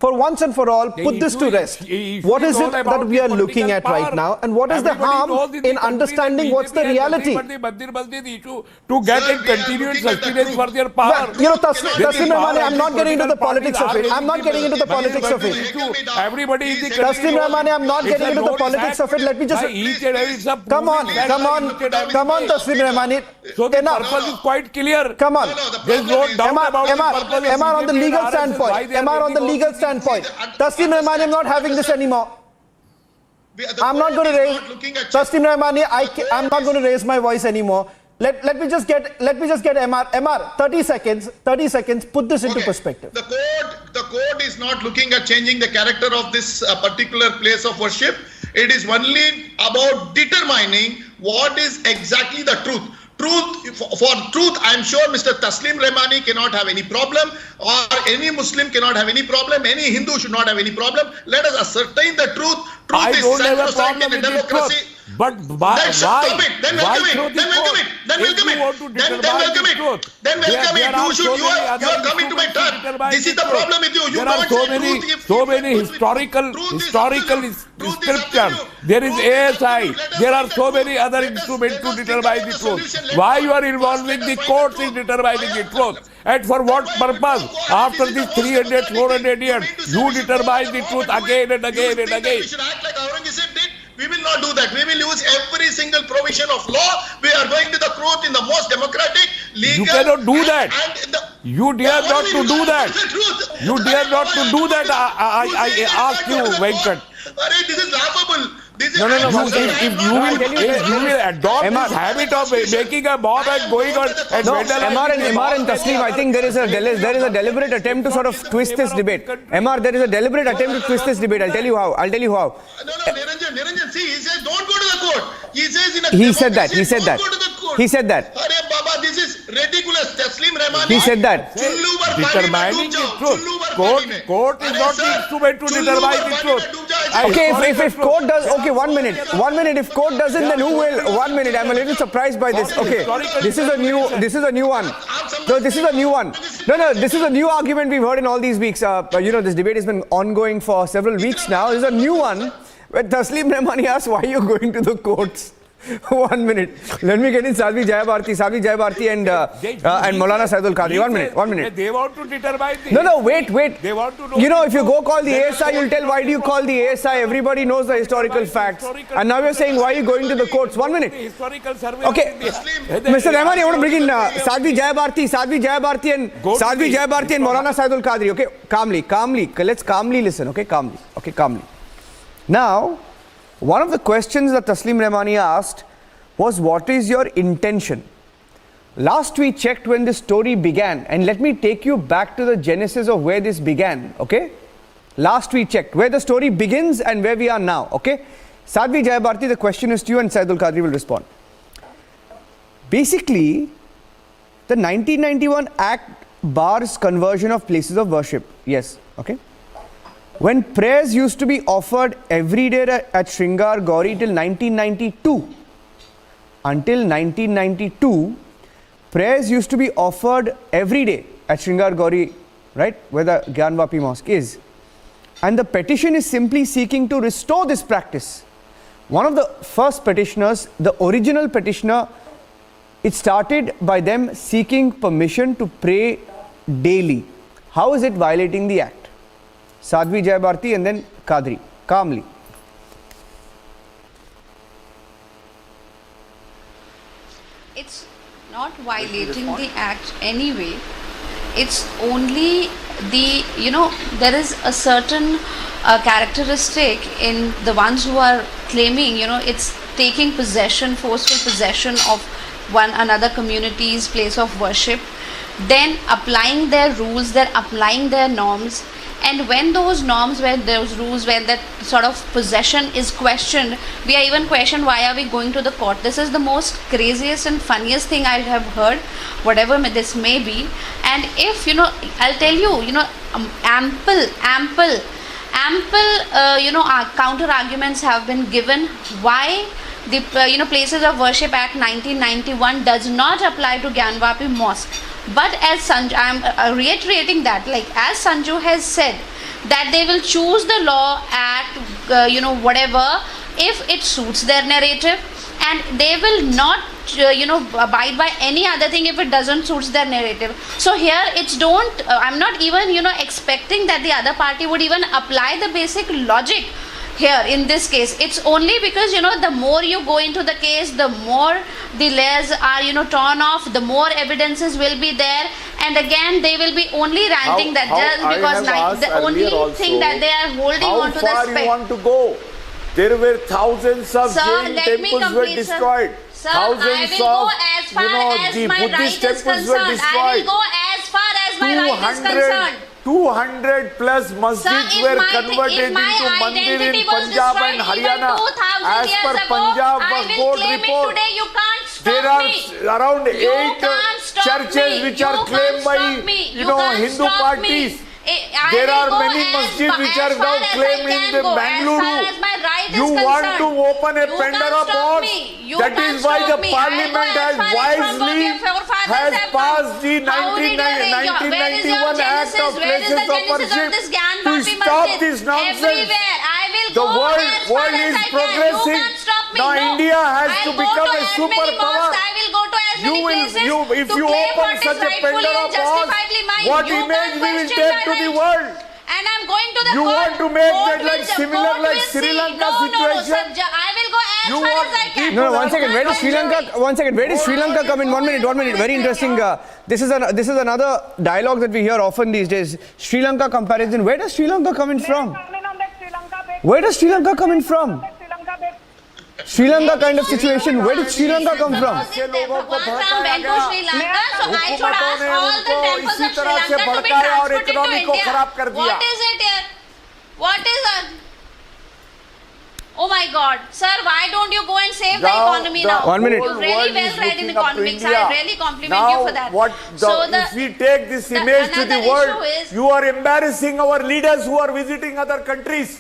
For once and for all, put this to rest. What is it that we are looking at right now, and what is the harm in understanding what's the reality? To get a continued sustenance for their power. Well, you know, Taslim Rahmani, I'm not getting into the politics of it. I'm not getting into the politics of it. Everybody is the Taslim Rahmani, I'm not getting into the politics of it. Let me just... Come on, Taslim Rahmani. So the purpose is quite clear. Come on. There's no doubt about the purpose. Am I on the legal standpoint? Am I on the legal standpoint? Taslim Rahmani, I'm not having this anymore. I'm not going to raise... Taslim Rahmani, I'm not going to raise my voice anymore. Let me just get MR, 30 seconds, put this into perspective. The court is not looking at changing the character of this particular place of worship. It is only about determining what is exactly the truth. For truth, I'm sure Mr. Taslim Rahmani cannot have any problem, or any Muslim cannot have any problem, any Hindu should not have any problem. Let us ascertain the truth. Truth I is don't have a sacrosanct problem in a with democracy. But why? Then welcome it. Then welcome it. Then welcome it. Then welcome it. Then welcome it. You are coming to my turn. This is the problem with you. You there are so many historical scriptures. There is ASI. There are so many other instruments to determine the truth. Why you are involving the courts in determining the truth? And for what purpose? After these 300, 400 years, you determine the truth again and again and again. We should act like Aurangzeb did. We will not do that. We will use every single provision of law. We are going to the truth in the most democratic, legal... You cannot do that. You dare not to do that. You dare not to do that. I ask you, Venkat. This is laughable. If you will adopt this habit of making a mob and going on and MR and Taslim, I think there is a deliberate attempt to sort of twist this debate. MR, there is a deliberate attempt to twist this debate. I'll tell you how. Niranjan, see, he says don't go to the court. He says in a He said that. He said that. He said that. Arey Baba, this is ridiculous. Taslim Rahmani. He said that. Determining the truth. Court is not the instrument to determine the truth. Okay, if court does, okay, 1 minute. If court doesn't, then who will? 1 minute. I'm a little surprised by this. Okay, this is a new one. No, this is a new one. No, this is a new argument we've heard in all these weeks. This debate has been ongoing for several weeks now. This is a new one. When Taslim Rahmani asks, why are you going to the courts? 1 minute. Let me get in Sadhvi Jayabharti and Maulana Saidul Qadri. 1 minute. They want to determine the... No, wait. They want to know... You know, if you go call the ASI, you'll tell, why do you call the ASI? Everybody knows the historical facts. And now you're saying, why are you going to the courts? 1 minute. Okay. Mr. Rahman, I want to bring in Sadhvi Jayabharti and Maulana Saidul Qadri. Okay, calmly. Let's calmly listen. Okay, calmly. Now, one of the questions that Taslim Rahmani asked was, what is your intention? Last we checked when this story began, and let me take you back to the genesis of where this began, okay? Last we checked, where the story begins and where we are now, okay? Sadhvi Jayabharti, the question is to you and Saidul Qadri will respond. Basically, the 1991 Act bars conversion of places of worship. Yes, okay? When prayers used to be offered every day at Sringar Gauri till 1992, until 1992, prayers used to be offered every day at Sringar Gauri, right, where the Gyanvapi mosque is. And the petition is simply seeking to restore this practice. One of the first petitioners, the original petitioner, it started by them seeking permission to pray daily. How is it violating the act? Sadhvi Jayabharti and then Qadri. Calmly. It's not violating the act anyway. It's only there is a certain characteristic in the ones who are claiming, it's taking possession, forceful possession of one another community's place of worship, then applying their rules, they're applying their norms. And when those norms, when those rules, when that sort of possession is questioned, we are even questioned, why are we going to the court? This is the most craziest and funniest thing I have heard, whatever this may be. And if, I'll tell you, ample, counter arguments have been given why the Places of Worship Act 1991 does not apply to Gyanvapi Mosque. But as Sanju, I'm reiterating that, like as Sanju has said, that they will choose the law act, whatever, if it suits their narrative, and they will not, abide by any other thing if it doesn't suits their narrative. So here it's don't. I'm not even, expecting that the other party would even apply the basic logic. Here in this case, it's only because the more you go into the case, the more the layers are torn off, the more evidences will be there, and again they will be only ranting that just because the only thing that they are holding on to the How far you want to go? There were thousands of Jain temples were destroyed. Sir, Thousands I will go of as far as the my Buddhist right is temples were concerned. destroyed. I will go as far as my right is concerned. 200 plus masjids Sir, were converted into mandir in Punjab and Haryana. As per Punjab Board report, today. You can't stop there are me. around You 8 can't stop churches me. which You are can't claimed by stop me. You can't Hindu stop parties. me. There are many masjids which are now claimed in the Bangalore. You want to open a Pandora box? That is why the Parliament has wisely passed the 1991 Act of Places of Worship to stop this nonsense. The world is progressing. Now India has to become a superpower. If you open such a Pandora box, what image we will take to the world? And I'm going to the You court. want to make Court that like will- similar court like will Sri see. Lanka No, situation? sir, I will go as You far want as I can. No, one second. Where does Sri Lanka? One second. Where does Sri Lanka come in? 1 minute. 1 minute. Very interesting. This is another dialogue that we hear often these days. Sri Lanka comparison. Where does Sri Lanka come in from? Where does Sri Lanka come in from? Sri Lanka kind of situation. Where did Sri Lanka come from? Bhagwan Ram went to Sri Lanka, so I should ask all the temples of Sri Lanka to be transported to India. What is it here? What is it? Oh my God, sir! Why don't you go and save the economy now? 1 minute. You're really well read in economics. I really compliment you for that. If we take this image to the world, you are embarrassing our leaders who are visiting other countries.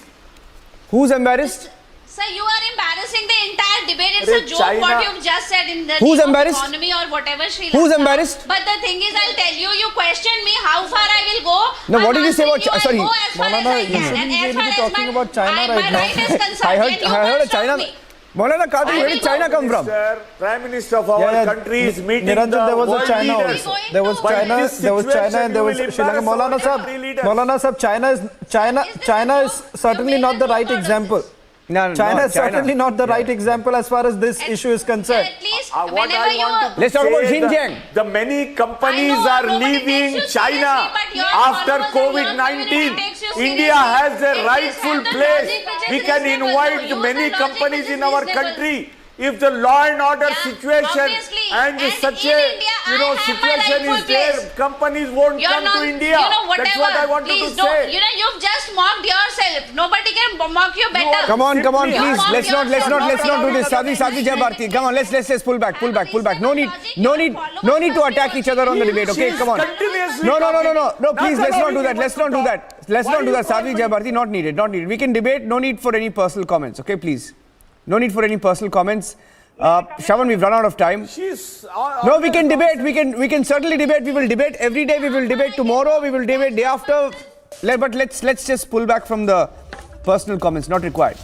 Who's embarrassed? Sir, you are embarrassing the entire debate. It's a joke China. what you've just said in the Who's name embarrassed? of economy or whatever Sri Lanka. Who's embarrassed? But the thing is, I'll tell you, you questioned me how far I will go. No, what did you say about China? sorry. Go as far as I can. And as far as talking about China my right now. right is concerned, I and you heard can't China. stop me. Maulana Karthik, where did China come from? Prime Minister of our country is meeting Niranjan, there was the a world China leaders. also. There was China and there was Sri Lanka. Maulana Sahab, China is certainly not the right example. No, China is certainly not the right example as far as this issue is concerned. At least What whenever I you want to Let's talk about say Xinjiang. The many companies I know, are nobody leaving takes you China seriously, but your after followers and your COVID-19. community takes you India seriously. has a If you rightful have the place. logic which is We can reasonable, invite so use many the logic companies which is in our reasonable. country. If the law and order situation obviously. and And such in a India, I have my situation rightful is there, place. companies won't You're come not, to India. whatever. That's what I wanted Please to don't. say. You've just mocked yourself. Nobody can mock you better. Come on, Simply please. mock Let's not do this. Sadhvi Jai Bharti. Come on, let's pull back. No need to attack each other on the debate. Okay, come on. No. Please, let's not do that. Let's not do that. Sadhvi Jai Bharti, not needed. We can debate. No need for any personal comments. Okay, please. No need for any personal comments. Shravan, we've run out of time. No, we can debate. We can certainly debate. We will debate every day. We will debate tomorrow. We will debate day after. But let's just pull back from the personal comments. Not required.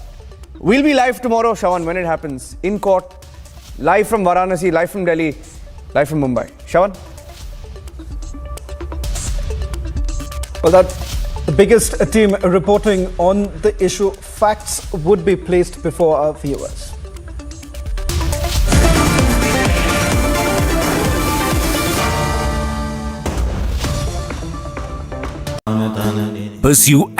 We'll be live tomorrow, Shravan, when it happens in court, live from Varanasi, live from Delhi, live from Mumbai. Shravan. Well, that's the biggest team reporting on the issue. Facts would be placed before our viewers. Pursue